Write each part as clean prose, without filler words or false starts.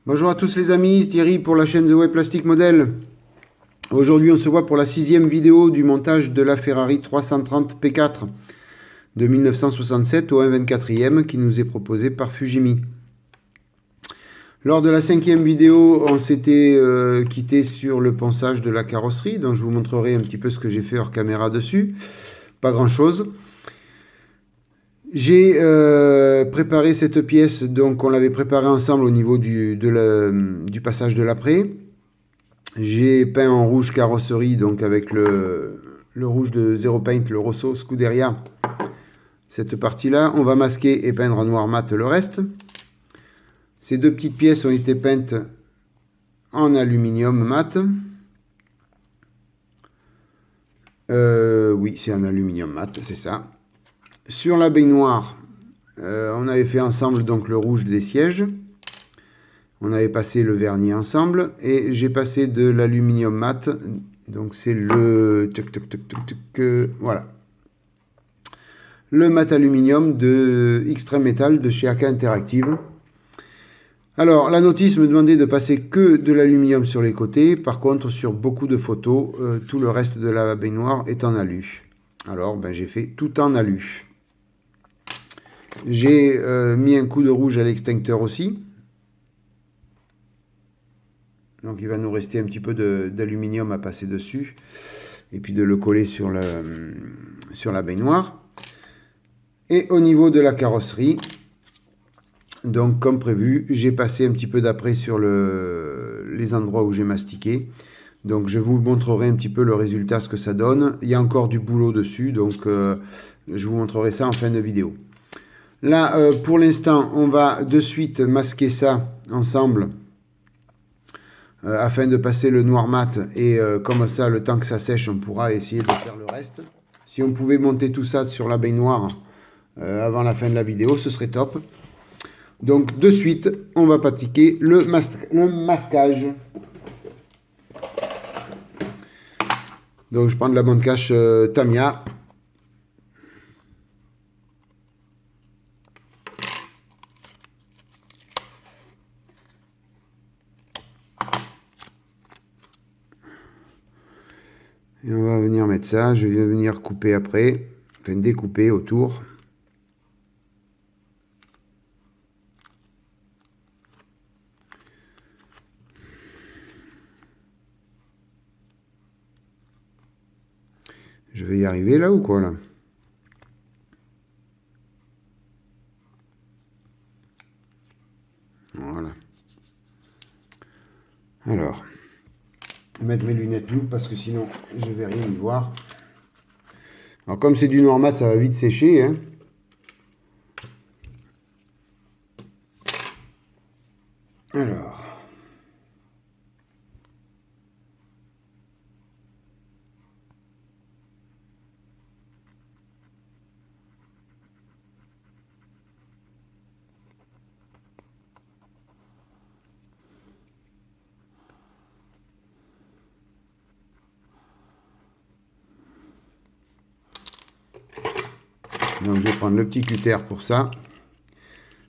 Bonjour à tous les amis, c'est Thierry pour la chaîne The Way Plastic Model. Aujourd'hui on se voit pour la 6e vidéo du montage de la Ferrari 330 P4 de 1967 au 1/24e qui nous est proposé par Fujimi. Lors de la 5e vidéo, on s'était quitté sur le ponçage de la carrosserie, donc je vous montrerai un petit peu ce que j'ai fait hors caméra dessus. Pas grand chose. J'ai préparé cette pièce, donc on l'avait préparée ensemble au niveau du passage de l'après. J'ai peint en rouge carrosserie, donc avec le rouge de Zero Paint, le Rosso Scuderia, cette partie-là. On va masquer et peindre en noir mat le reste. Ces deux petites pièces ont été peintes en aluminium mat. Oui, c'est en aluminium mat, c'est ça. Sur la baignoire, on avait fait ensemble donc le rouge des sièges. On avait passé le vernis ensemble et j'ai passé de l'aluminium mat. Donc c'est le voilà. Le mat aluminium de Extreme Metal de chez AK Interactive. Alors la notice me demandait de passer que de l'aluminium sur les côtés. Par contre sur beaucoup de photos, tout le reste de la baignoire est en alu. Alors ben, j'ai fait tout en alu. J'ai mis un coup de rouge à l'extincteur aussi. Donc il va nous rester un petit peu d'aluminium à passer dessus. Et puis de le coller sur la baignoire. Et au niveau de la carrosserie, donc comme prévu, j'ai passé un petit peu d'après sur les endroits où j'ai mastiqué. Donc je vous montrerai un petit peu le résultat, ce que ça donne. Il y a encore du boulot dessus, donc je vous montrerai ça en fin de vidéo. Là, pour l'instant, on va de suite masquer ça ensemble afin de passer le noir mat. Et comme ça, le temps que ça sèche, on pourra essayer de faire le reste. Si on pouvait monter tout ça sur la baignoire avant la fin de la vidéo, ce serait top. Donc de suite, on va pratiquer le masquage. Donc je prends de la bande cache Tamiya. Et on va venir mettre ça. Je vais venir couper après, enfin découper autour. Je vais y arriver là ou quoi là? Voilà. Alors, je vais mettre mes lunettes loup parce que sinon je vais rien y voir. Alors comme c'est du noir mat, ça va vite sécher, hein. Alors. Donc je vais prendre le petit cutter pour ça,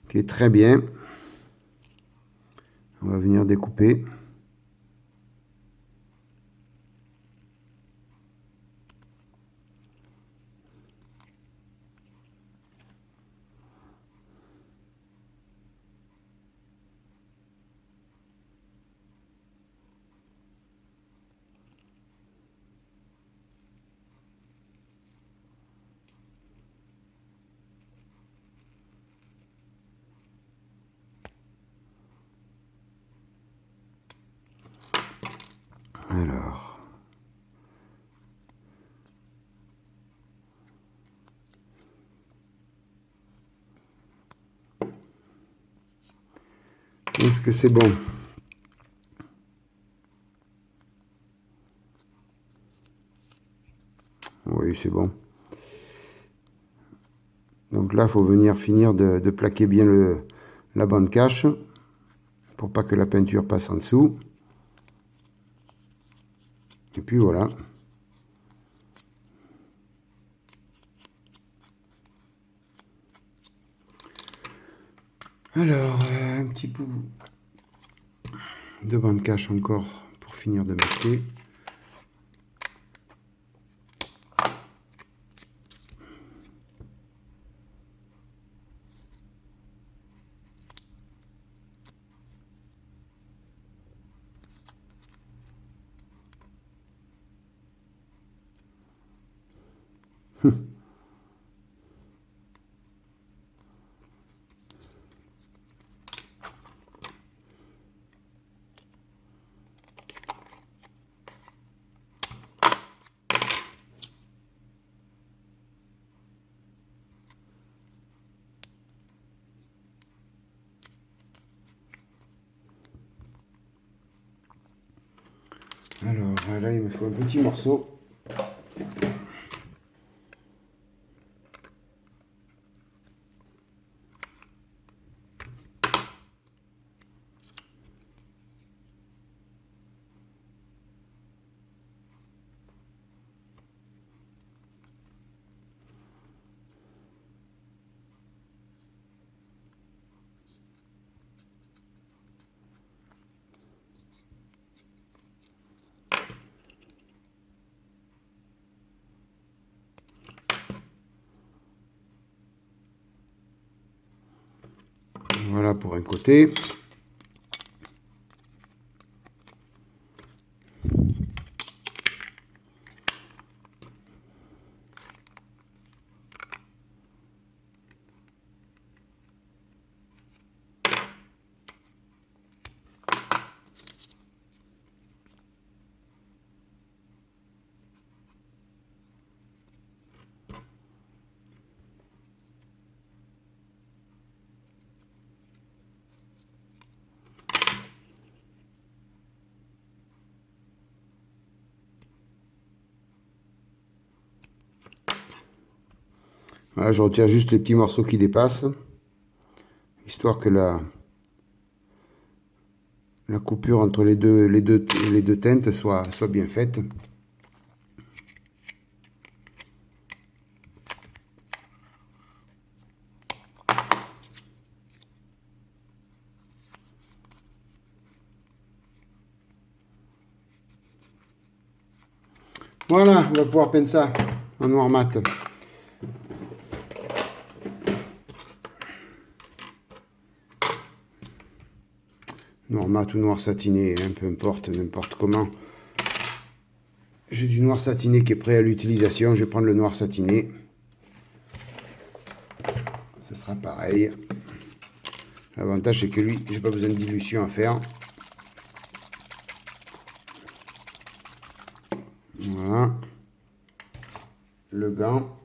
qui est très bien. On va venir découper. Alors. Est-ce que c'est bon? Oui, c'est bon. Donc là, il faut venir finir de plaquer bien la bande cache pour pas que la peinture passe en dessous. Et puis voilà. Alors, un petit peu 2 bandes cache encore pour finir de masquer. Alors là, il me faut un petit morceau. Voilà pour un côté. Voilà, je retire juste les petits morceaux qui dépassent, histoire que la coupure entre les deux teintes soit bien faite. Voilà, on va pouvoir peindre ça en noir mat. Noir mat ou noir satiné, hein, peu importe, n'importe comment. J'ai du noir satiné qui est prêt à l'utilisation, je vais prendre le noir satiné. Ce sera pareil. L'avantage c'est que lui, j'ai pas besoin de dilution à faire. Voilà. Le gant.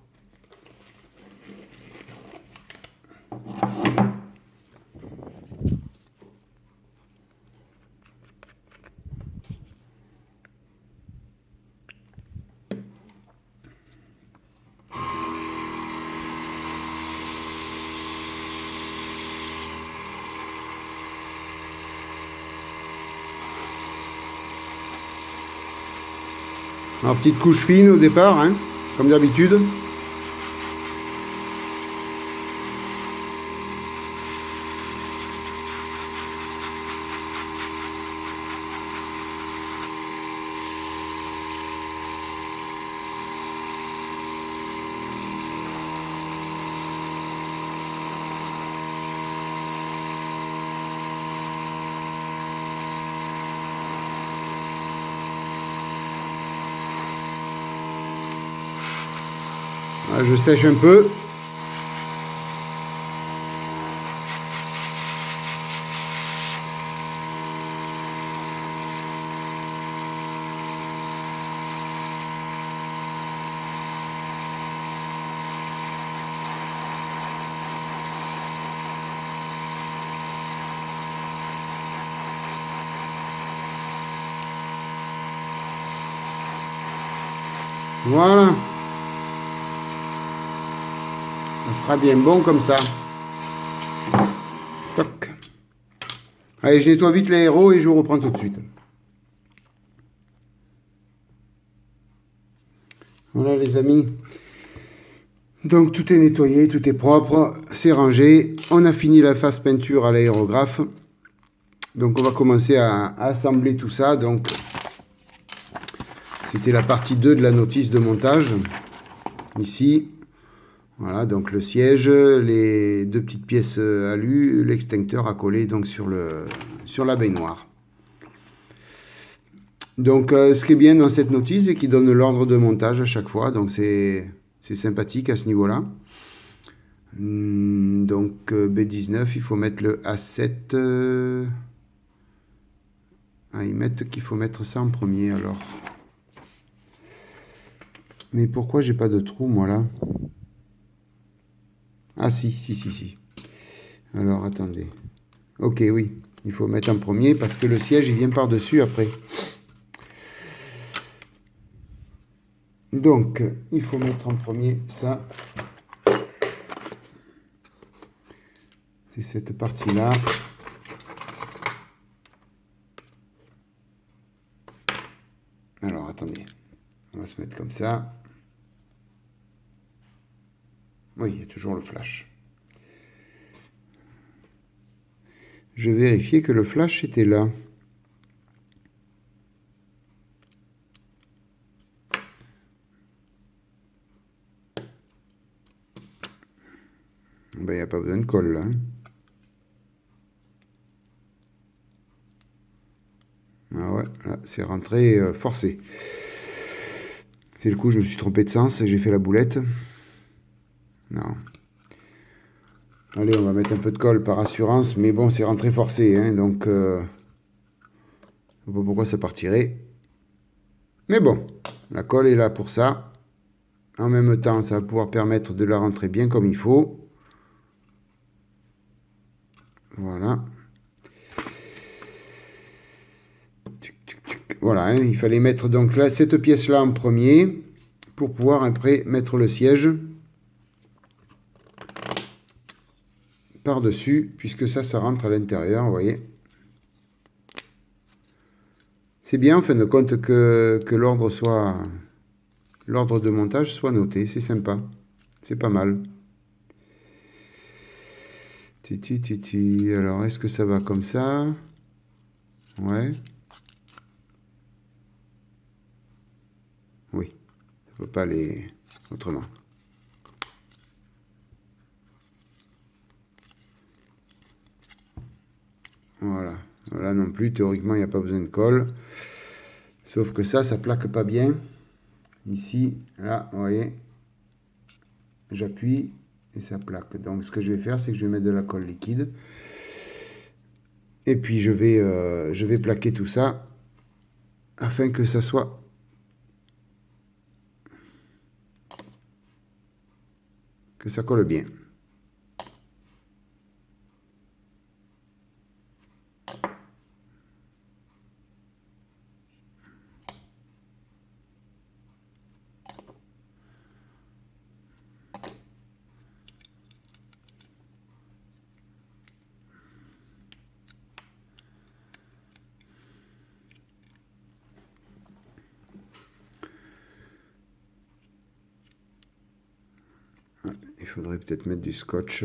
Alors, petite couche fine au départ, hein, comme d'habitude. Là, je sèche un peu. Voilà. Ça fera bien bon comme ça. Toc. Allez, je nettoie vite les héros et je vous reprends tout de suite. Voilà les amis. Donc tout est nettoyé, tout est propre, c'est rangé. On a fini la phase peinture à l'aérographe. Donc on va commencer à assembler tout ça. Donc c'était la partie 2 de la notice de montage. Ici, voilà, donc le siège, les deux petites pièces alu, l'extincteur à coller donc sur la baignoire. Donc ce qui est bien dans cette notice, c'est qu'il donne l'ordre de montage à chaque fois. Donc c'est sympathique à ce niveau-là. Donc B19, il faut mettre le A7. Ils mettent qu'il faut mettre ça en premier alors. Mais pourquoi j'ai pas de trou moi là? Ah si. Alors attendez. Ok, oui. Il faut mettre en premier parce que le siège il vient par-dessus après. Donc il faut mettre en premier ça. C'est cette partie-là. Alors attendez. On va se mettre comme ça. Oui, il y a toujours le flash. Je vérifiais que le flash était là. Ben, il n'y a pas besoin de colle là. Ah ouais, là, c'est rentré forcé. C'est le coup, je me suis trompé de sens et j'ai fait la boulette. Non. Allez, on va mettre un peu de colle par assurance, mais bon, c'est rentré forcé, hein, donc je ne sais pas pourquoi ça partirait. Mais bon, la colle est là pour ça. En même temps, ça va pouvoir permettre de la rentrer bien comme il faut. Voilà. Voilà, hein, il fallait mettre donc là, cette pièce-là en premier pour pouvoir après mettre le siège par-dessus, puisque ça rentre à l'intérieur, vous voyez. C'est bien en fin de compte que l'ordre de montage soit noté, c'est sympa, c'est pas mal. Alors, est-ce que ça va comme ça? Ouais. Oui, ça ne peut pas aller autrement. Voilà. Là non plus, théoriquement, il n'y a pas besoin de colle. Sauf que ça plaque pas bien. Ici, là, vous voyez, j'appuie et ça plaque. Donc, ce que je vais faire, c'est que je vais mettre de la colle liquide. Et puis, je vais plaquer tout ça afin que ça soit que ça colle bien. Il faudrait peut-être mettre du scotch.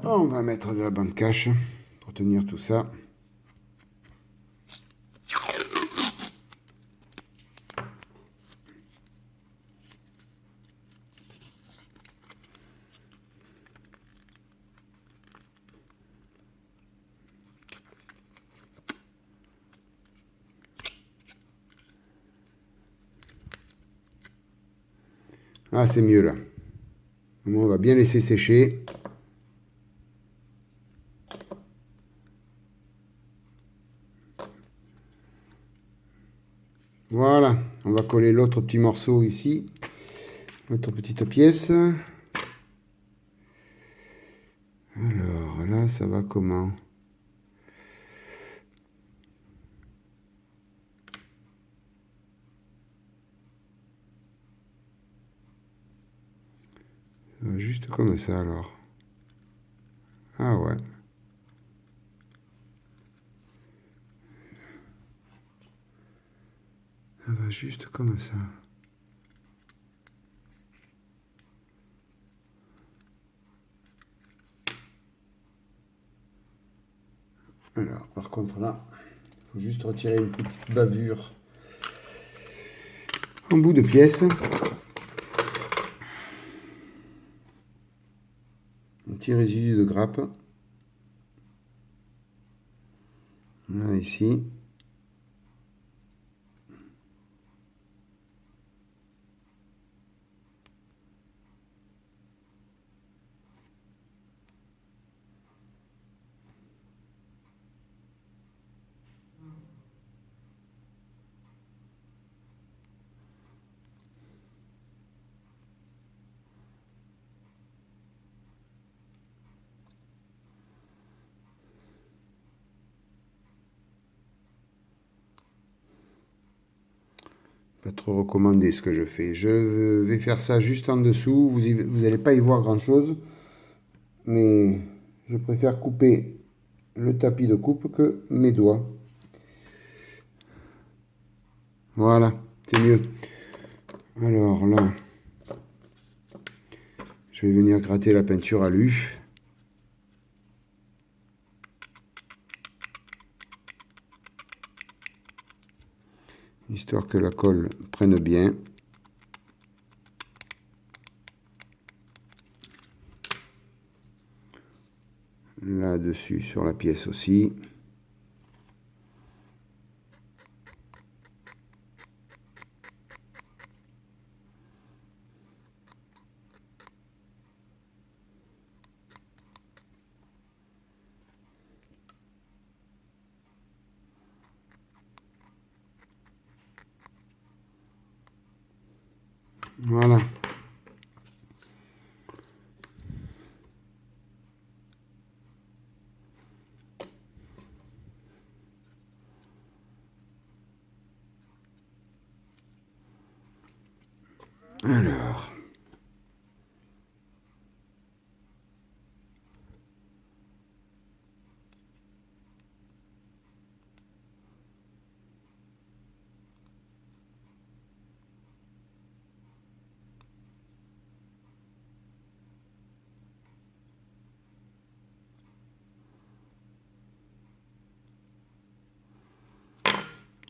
On va mettre de la bande cache pour tenir tout ça. Ah, c'est mieux là. On va bien laisser sécher. Voilà, on va coller l'autre petit morceau ici, l'autre petite pièce. Alors là, ça va comment? Ça va juste comme ça alors. Ah ouais. Ça va juste comme ça. Alors, par contre, là, il faut juste retirer une petite bavure en bout de pièce. Un petit résidu de grappe. Là, ici. Pas trop recommandé ce que je fais. Je vais faire ça juste en dessous. Vous n'allez pas y voir grand chose. Mais je préfère couper le tapis de coupe que mes doigts. Voilà, c'est mieux. Alors là, je vais venir gratter la peinture à l'alu. Histoire que la colle prenne bien. Là-dessus, sur la pièce aussi. Voilà. Alors.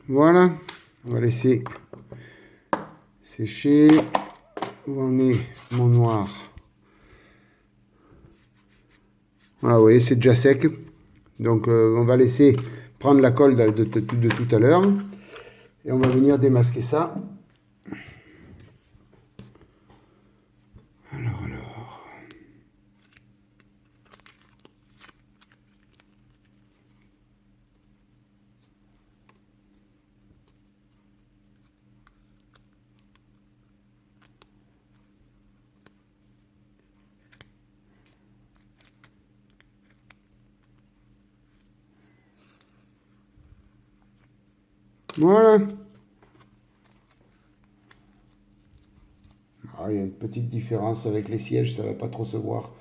Voilà. On va laisser sécher. Où en est mon noir? Voilà, vous voyez, c'est déjà sec. Donc, on va laisser prendre la colle de tout à l'heure. Et on va venir démasquer ça. Alors. Voilà. Ah, il y a une petite différence avec les sièges, ça va pas trop se voir.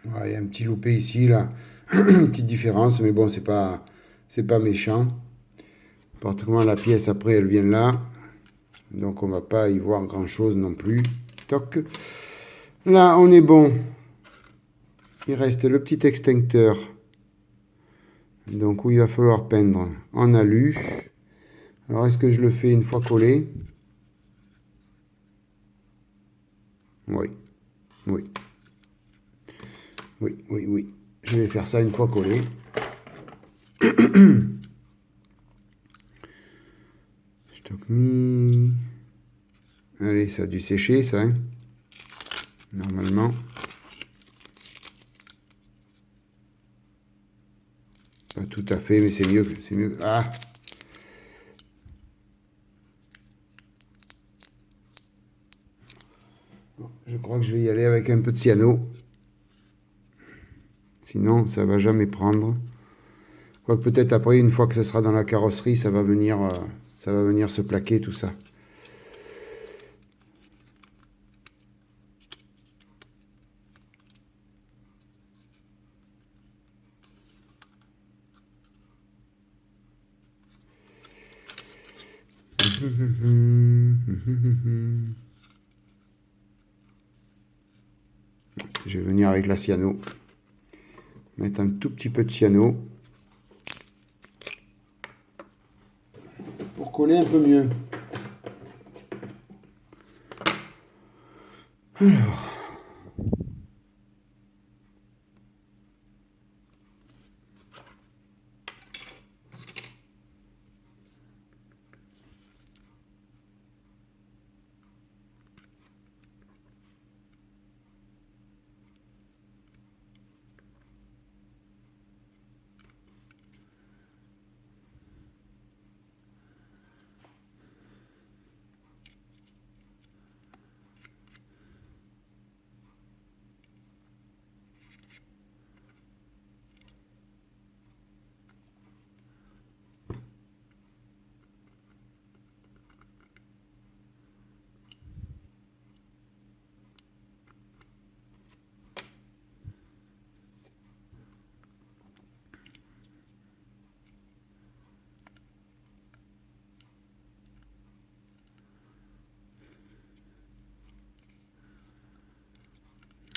Voilà, il y a un petit loupé ici, là. Une petite différence, mais bon, c'est pas méchant. Pratiquement la pièce après, elle vient là. Donc on va pas y voir grand chose non plus. Toc. Là, on est bon. Il reste le petit extincteur. Donc où il va falloir peindre en alu. Alors est-ce que je le fais une fois collé? Oui. Oui. Oui, oui, oui. Je vais faire ça une fois collé. Stock me. Allez, ça a dû sécher ça, hein, normalement. Pas tout à fait, mais c'est mieux. C'est mieux. Ah! Je crois que je vais y aller avec un peu de cyano. Sinon, ça va jamais prendre. Quoique peut-être après, une fois que ce sera dans la carrosserie, ça va venir se plaquer tout ça. je vais venir avec la cyano. Mettre un tout petit peu de cyano. Pour coller un peu mieux. Alors.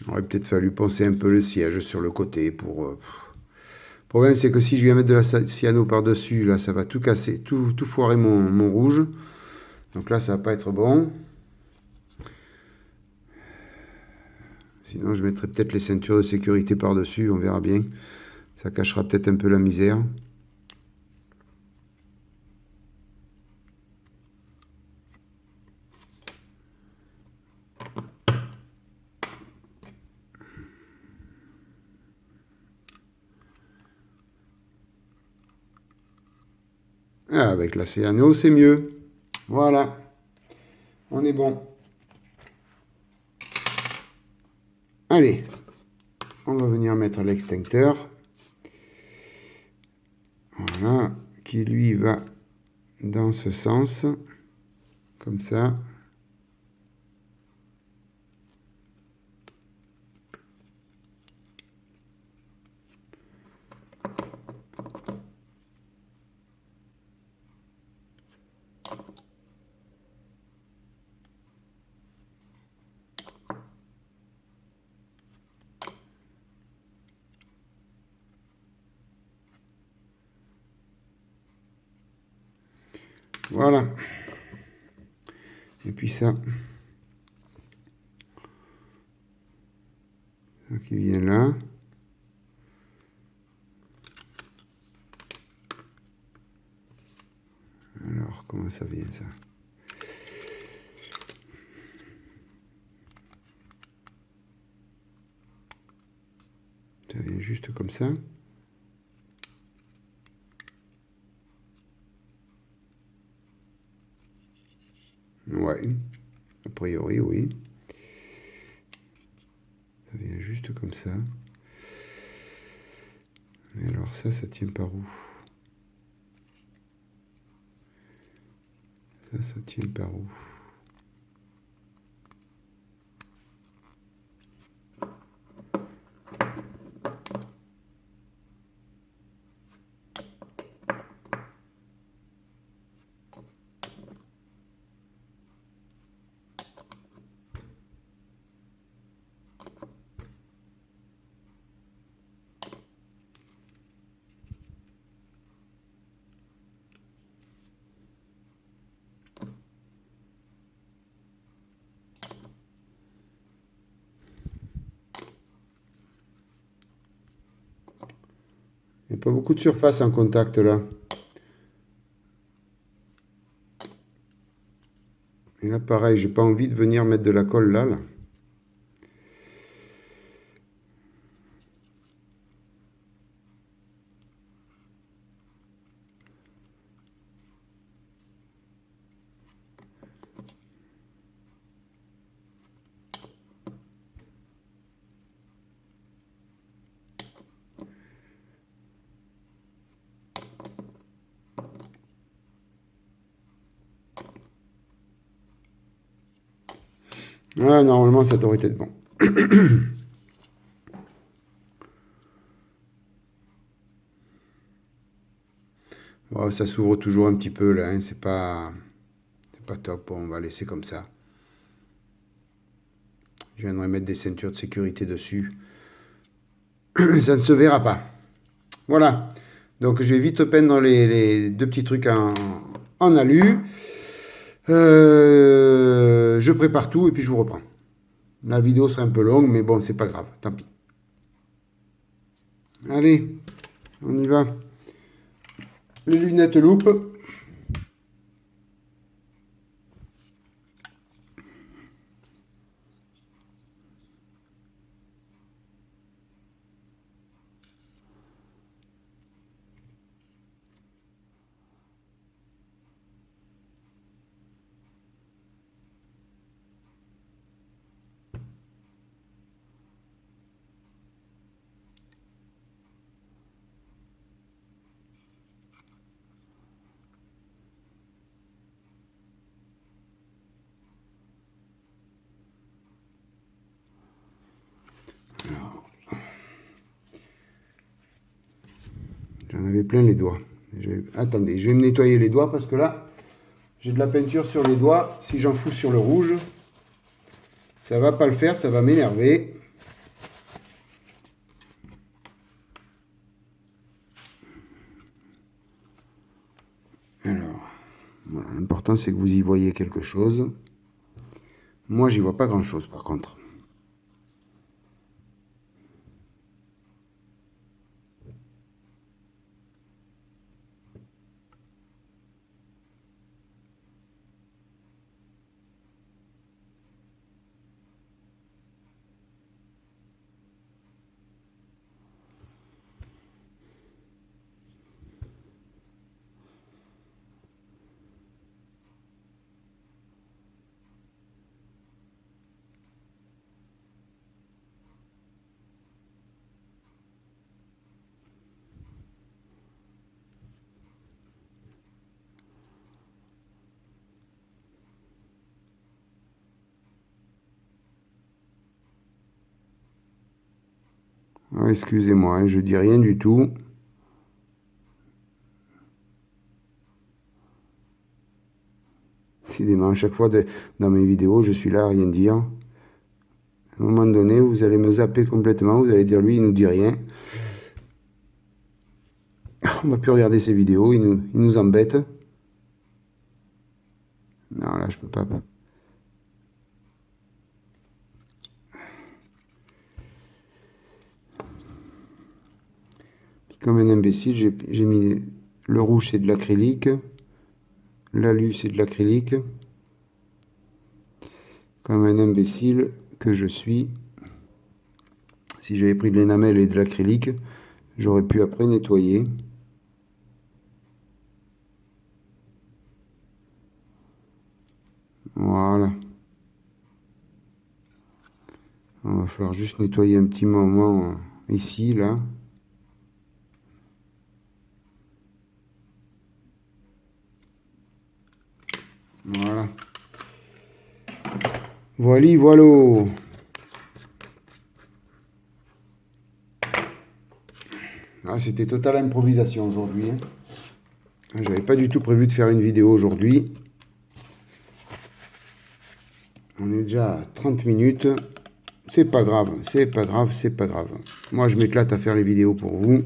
Il aurait peut-être fallu poncer un peu le siège sur le côté pour... Le problème, c'est que si je viens mettre de la cyano par-dessus, là, ça va tout casser, tout foirer mon rouge. Donc là, ça va pas être bon. Sinon, je mettrai peut-être les ceintures de sécurité par-dessus, on verra bien. Ça cachera peut-être un peu la misère. Ah, avec la cyano, c'est mieux. Voilà. On est bon. Allez. On va venir mettre l'extincteur. Voilà. Qui lui va dans ce sens. Comme ça. Voilà. Et puis ça qui vient là. Alors, comment ça vient ça? Ça vient juste comme ça. Ouais, a priori, oui. Ça vient juste comme ça. Mais alors ça tient par où? Ça tient par où? Il n'y a pas beaucoup de surface en contact là. Et là pareil, j'ai pas envie de venir mettre de la colle là. Ah, normalement ça devrait être bon. Bon, ça s'ouvre toujours un petit peu là, hein, c'est pas top, on va laisser comme ça. Je viendrai mettre des ceintures de sécurité dessus. Ça ne se verra pas. Voilà. Donc je vais vite peindre les deux petits trucs en alu. Je prépare tout et puis je vous reprends. La vidéo sera un peu longue, mais bon, c'est pas grave. Tant pis. Allez, on y va. Les lunettes loupe. J'en avais plein les doigts. Attendez, je vais me nettoyer les doigts parce que là, j'ai de la peinture sur les doigts. Si j'en fous sur le rouge, ça va pas le faire, ça va m'énerver. Alors, voilà, l'important c'est que vous y voyez quelque chose. Moi, j'y vois pas grand chose par contre. Ah, excusez-moi, hein, je dis rien du tout. Décidément, à chaque fois dans mes vidéos, je suis là à rien dire. À un moment donné, vous allez me zapper complètement, vous allez dire lui, il nous dit rien. On va plus regarder ses vidéos, il nous embête. Non, là, je peux pas. Comme un imbécile, j'ai mis le rouge, c'est de l'acrylique. L'alu, c'est de l'acrylique. Comme un imbécile que je suis. Si j'avais pris de l'énamel et de l'acrylique, j'aurais pu après nettoyer. Voilà. On va falloir juste nettoyer un petit moment ici, là. Voilà. Voilà. Ah, c'était totale improvisation aujourd'hui. Hein. J'avais pas du tout prévu de faire une vidéo aujourd'hui. On est déjà à 30 minutes. C'est pas grave, c'est pas grave, c'est pas grave. Moi, je m'éclate à faire les vidéos pour vous.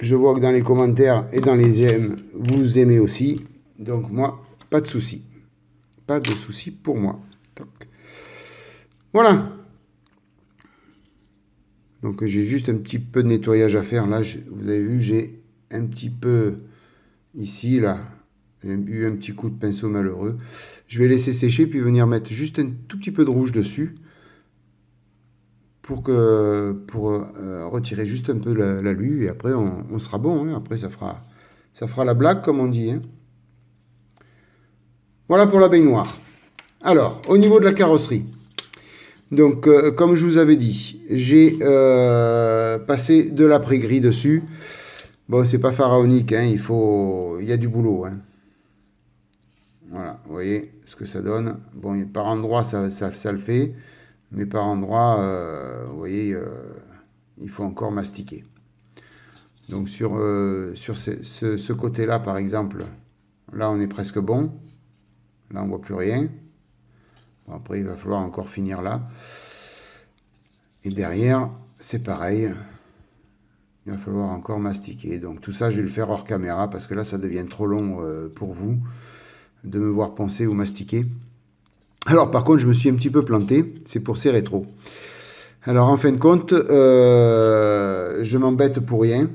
Je vois que dans les commentaires et dans les j'aime, vous aimez aussi. Donc moi, pas de souci. Pas de souci pour moi. Voilà. Donc j'ai juste un petit peu de nettoyage à faire. Là, vous avez vu, j'ai un petit peu ici, là. J'ai eu un petit coup de pinceau malheureux. Je vais laisser sécher puis venir mettre juste un tout petit peu de rouge dessus. Pour retirer juste un peu l'alu et après on sera bon. Hein. Après ça fera la blague comme on dit. Hein. Voilà pour la baignoire. Alors, au niveau de la carrosserie. Donc, comme je vous avais dit, j'ai passé de l'après-gris dessus. Bon, c'est pas pharaonique, hein, il y a du boulot. Hein. Voilà, vous voyez ce que ça donne. Bon, par endroits, ça le fait. Mais par endroits, vous voyez, il faut encore mastiquer. Donc sur ce côté-là, par exemple, là on est presque bon. Là on voit plus rien. Bon, après, il va falloir encore finir là. Et derrière, c'est pareil. Il va falloir encore mastiquer. Donc tout ça, je vais le faire hors caméra parce que là, ça devient trop long pour vous de me voir poncer ou mastiquer. Alors par contre, je me suis un petit peu planté. C'est pour ces rétros. Alors en fin de compte, je m'embête pour rien.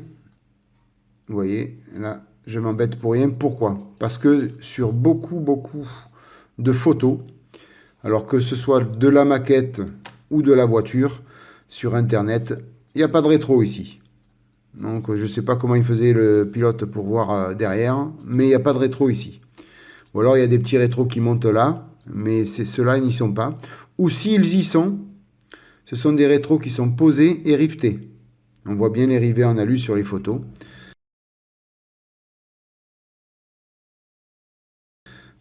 Vous voyez, là, je m'embête pour rien. Pourquoi? Parce que sur beaucoup de photos, alors que ce soit de la maquette ou de la voiture, sur Internet, il n'y a pas de rétro ici. Donc je ne sais pas comment il faisait le pilote pour voir derrière, mais il n'y a pas de rétro ici. Ou alors il y a des petits rétros qui montent là, mais ceux-là ils n'y sont pas. Ou s'ils y sont, ce sont des rétros qui sont posés et rivetés. On voit bien les rivets en alu sur les photos.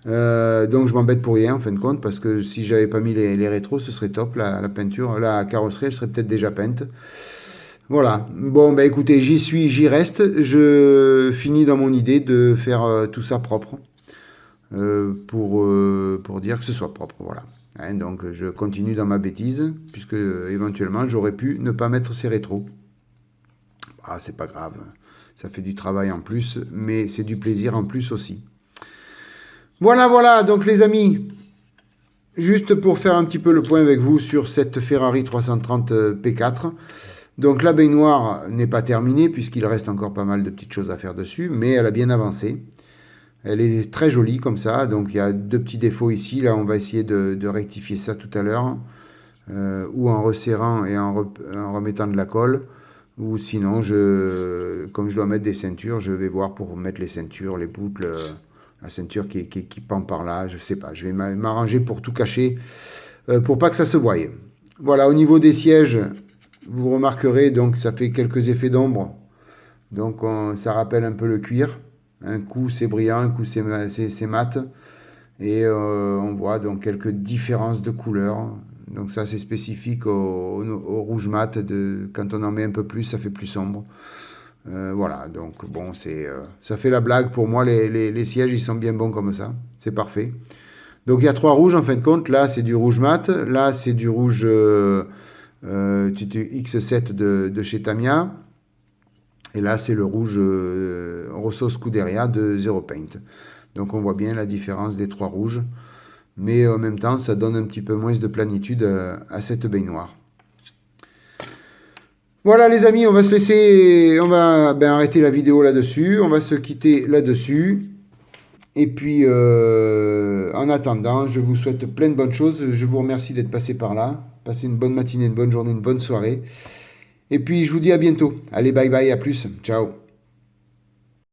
Donc je m'embête pour rien en fin de compte, parce que si j'avais pas mis les rétros, ce serait top, la peinture, la carrosserie elle serait peut-être déjà peinte. Voilà, bon bah écoutez, j'y reste, je finis dans mon idée de faire tout ça propre, pour dire que ce soit propre, voilà. Hein, donc je continue dans ma bêtise, puisque éventuellement j'aurais pu ne pas mettre ces rétros. Ah, c'est pas grave, ça fait du travail en plus, mais c'est du plaisir en plus aussi. Voilà, donc les amis, juste pour faire un petit peu le point avec vous sur cette Ferrari 330 P4. Donc la baignoire n'est pas terminée puisqu'il reste encore pas mal de petites choses à faire dessus, mais elle a bien avancé. Elle est très jolie comme ça, donc il y a deux petits défauts ici. Là, on va essayer de rectifier ça tout à l'heure, ou en resserrant et en remettant de la colle, ou sinon, comme je dois mettre des ceintures, je vais voir pour mettre les ceintures, les boucles, la ceinture qui pend par là, je sais pas. Je vais m'arranger pour tout cacher, pour pas que ça se voie. Voilà, au niveau des sièges, vous remarquerez, donc ça fait quelques effets d'ombre. Donc ça rappelle un peu le cuir. Un coup c'est brillant, un coup c'est mat. Et on voit donc quelques différences de couleurs. Donc ça c'est spécifique au rouge mat. Quand on en met un peu plus, ça fait plus sombre. Voilà, donc bon, ça fait la blague pour moi. Les sièges, ils sont bien bons comme ça. C'est parfait. Donc il y a trois rouges en fin de compte. Là c'est du rouge mat. Là c'est du rouge X7 de chez Tamiya. Et là, c'est le rouge Rosso Scuderia de Zero Paint. Donc on voit bien la différence des trois rouges. Mais en même temps, ça donne un petit peu moins de planitude à cette baignoire. Voilà les amis, on va se laisser, on va arrêter la vidéo là-dessus. On va se quitter là-dessus. Et puis, en attendant, je vous souhaite plein de bonnes choses. Je vous remercie d'être passé par là. Passez une bonne matinée, une bonne journée, une bonne soirée. Et puis, je vous dis à bientôt. Allez, bye bye, à plus. Ciao.